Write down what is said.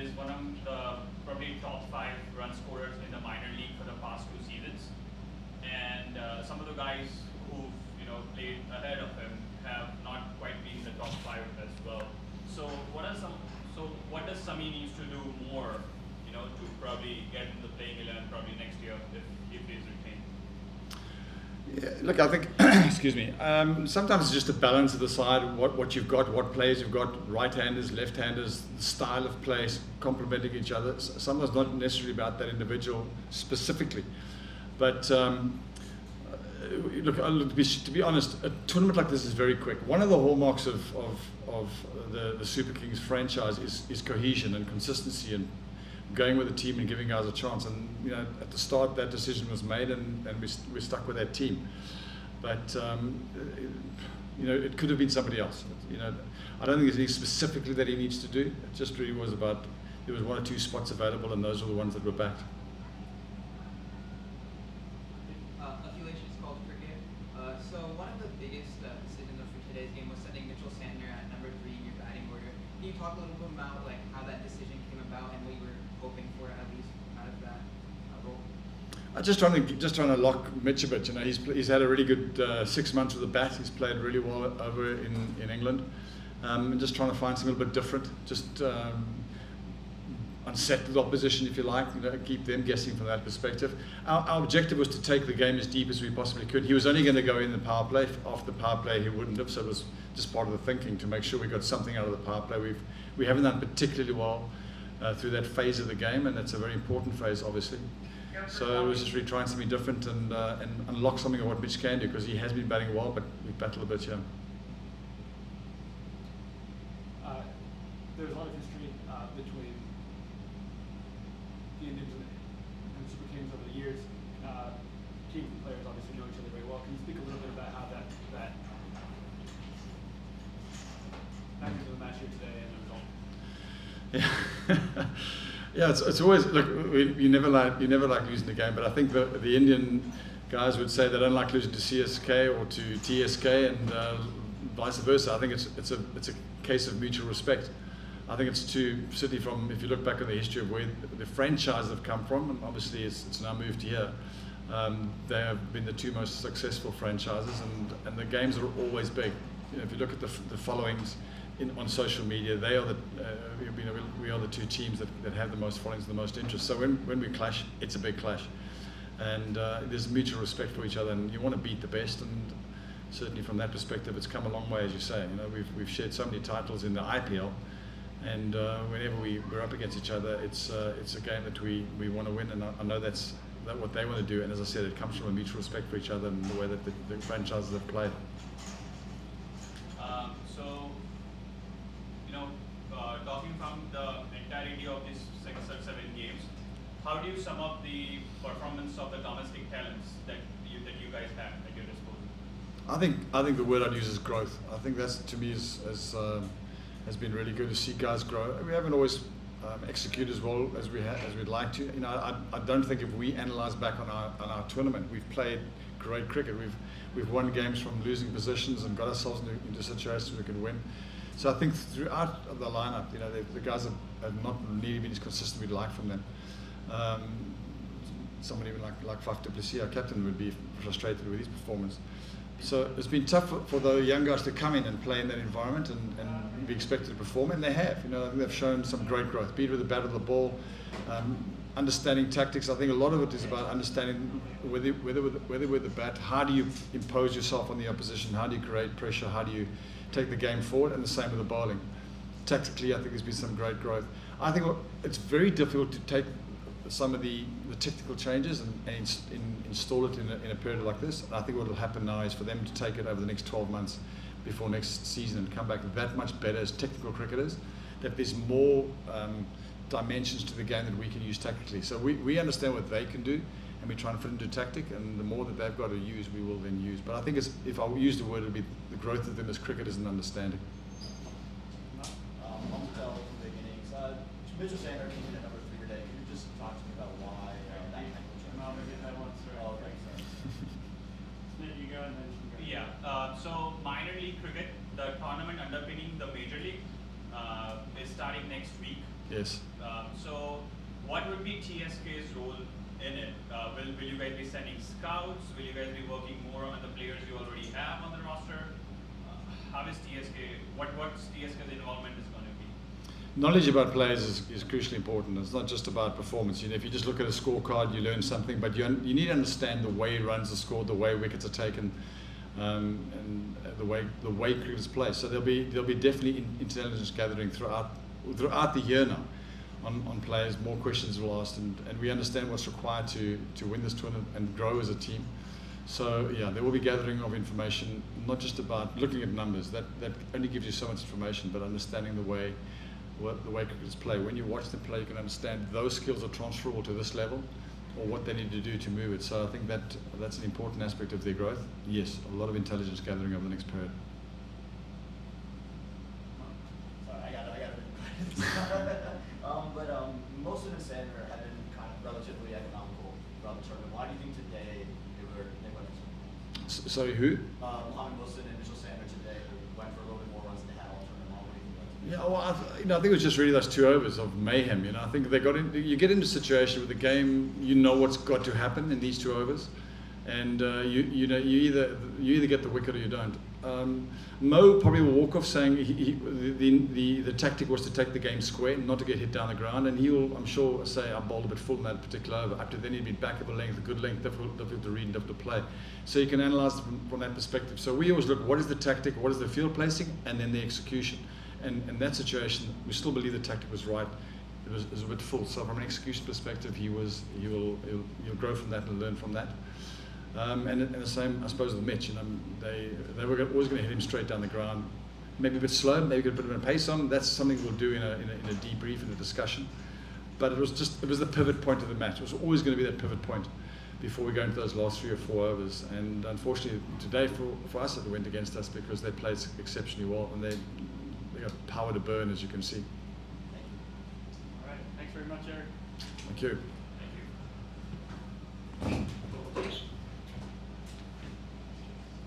is one of the probably top 5 run scorers in the minor league for the past 2 seasons, and some of the guys who've played ahead of him have not quite been the top 5 as well. So what does Sami needs to do more, to probably get in the playing 11 probably next year if he's retained? Yeah, look, I think, excuse me, sometimes it's just a balance of the side, what you've got, what players you've got, right-handers, left-handers, the style of play complementing each other. Sometimes not necessarily about that individual specifically. But look, to be honest, a tournament like this is very quick. One of the hallmarks of the Super Kings franchise is cohesion and consistency and going with the team and giving guys a chance. And at the start that decision was made, and we stuck with that team. But it could have been somebody else. I don't think there's anything specifically that he needs to do. It just really was about, there was 1 or 2 spots available, and those were the ones that were backed. Accumulation is called cricket. So one of the biggest decisions for today's game was setting Mitchell Santner at number 3 in your batting order. Can you talk a little bit about how that decision came about and what you were hoping for at least out of that role? Just trying to lock Mitch a bit. He's had a really good 6 months with the bat. He's played really well over in England. And just trying to find something a little bit different. Just unsettle the opposition, if you like. Keep them guessing from that perspective. Our objective was to take the game as deep as we possibly could. He was only going to go in the power play. After the power play, he wouldn't have. So it was just part of the thinking to make sure we got something out of the power play. We haven't done particularly well through that phase of the game, and it's a very important phase, obviously. So it was just really trying something different and unlock something of what Mitch can do, because he has been batting well, but we've battled a bit here. There's a lot of history between the Indians and the Super Kings over the years. Teams and players obviously know each other very well. Can you speak a little bit about how that factors into the match here today and the result? Yeah. Yeah, it's always, look, you never like losing the game, but I think the Indian guys would say they don't like losing to CSK or to TSK, and vice versa. I think it's a case of mutual respect. I think it's certainly from, if you look back on the history of where the franchises have come from, and obviously it's now moved here, they have been the 2 most successful franchises, and the games are always big. If you look at the followings on social media, they are we are the 2 teams that have the most followings, the most interest. So when we clash, it's a big clash, and there's mutual respect for each other, and you want to beat the best. And certainly from that perspective, it's come a long way, as you say. We've shared so many titles in the IPL, and whenever we're up against each other, it's a game that we want to win, and I know that's what they want to do. And as I said, it comes from a mutual respect for each other and the way that the franchises have played. Talking from the entirety of these 6 or 7 games, how do you sum up the performance of the domestic talents that you guys have at your disposal? I think the word I'd use is growth. I think that's, to me, has been really good to see guys grow. We haven't always executed as well as we'd like to. I don't think if we analyse back on our tournament, we've played great cricket. We've won games from losing positions and got ourselves into situations we could win. So I think throughout the lineup, the guys have not really been as consistent we'd like from them. Somebody even like Faf du Plessis, our captain, would be frustrated with his performance. So it's been tough for the young guys to come in and play in that environment and be expected to perform, and they have. I think they've shown some great growth, be it with the bat or the ball, understanding tactics. I think a lot of it is about understanding whether with the bat, how do you impose yourself on the opposition, how do you create pressure, how do you take the game forward, and the same with the bowling. Tactically, I think there's been some great growth. I think it's very difficult to take some of the technical changes and install it in a period like this. And I think what will happen now is for them to take it over the next 12 months before next season and come back that much better as technical cricketers, that there's more dimensions to the game that we can use tactically. So we understand what they can do, and we try and fit into tactic, and the more that they've got to use, we will then use. But I think if I use the word, it would be the growth of them as cricketers and understanding. On the tell from the beginnings, Mitchell Santner came in at number 3 today. Can you just talk to me about why that technical change? No, maybe that one, sorry. Oh, okay, sorry. You go and then you go. Yeah, so minor league cricket, the tournament underpinning the major league is starting next week. Yes. So what would be TSK's role in it? Will you guys be sending scouts? Will you guys be working more on the players you already have on the roster? How is what's TSK's involvement is going to be? Knowledge about players is crucially important. It's not just about performance. You know, if you just look at a scorecard, you learn something, but you need to understand the way he runs the score, the way wickets are taken, and the way cricketers play. So there'll be definitely intelligence gathering throughout the year now on players. More questions will asked, and we understand what's required to win this tournament and grow as a team. So yeah, there will be gathering of information, not just about looking at numbers. That only gives you so much information, but understanding the way cricketers play. When you watch them play, you can understand those skills are transferable to this level, or what they need to do to move it. So I think that's an important aspect of their growth. Yes, a lot of intelligence gathering over the next period. Sorry, I got it. But most of the Sander have been kind of relatively economical throughout the tournament. Why do you think today they went? Sorry, who? Mohammed Wilson and Mitchell Sander today went for a little bit more runs than they had all tournament long. What do you think? Yeah, well, I think it was just really those 2 overs of mayhem. You know, I think they got in. You get into a situation with the game, you know what's got to happen in these 2 overs, and you either get the wicket or you don't. Mo probably will walk off saying the tactic was to take the game square, not to get hit down the ground, and he'll, I'm sure, say I bowled a bit full in that particular over. Up to then he'd be back of a length, a good length, difficult to read and difficult to play. So you can analyse from that perspective. So we always look, what is the tactic, what is the field placing, and then the execution. And in that situation, we still believe the tactic was right. It was a bit full. So from an execution perspective, he'll grow from that and learn from that. And the same, I suppose, with Mitch. You know, they were always going to hit him straight down the ground. Maybe a bit slow, maybe a bit of a pace on. That's something we'll do in a debrief, in a discussion. But it was the pivot point of the match. It was always going to be that pivot point before we go into those last 3 or 4 overs. And unfortunately, today for us, it went against us because they played exceptionally well and they got power to burn, as you can see. All right. Thanks very much, Eric. Thank you.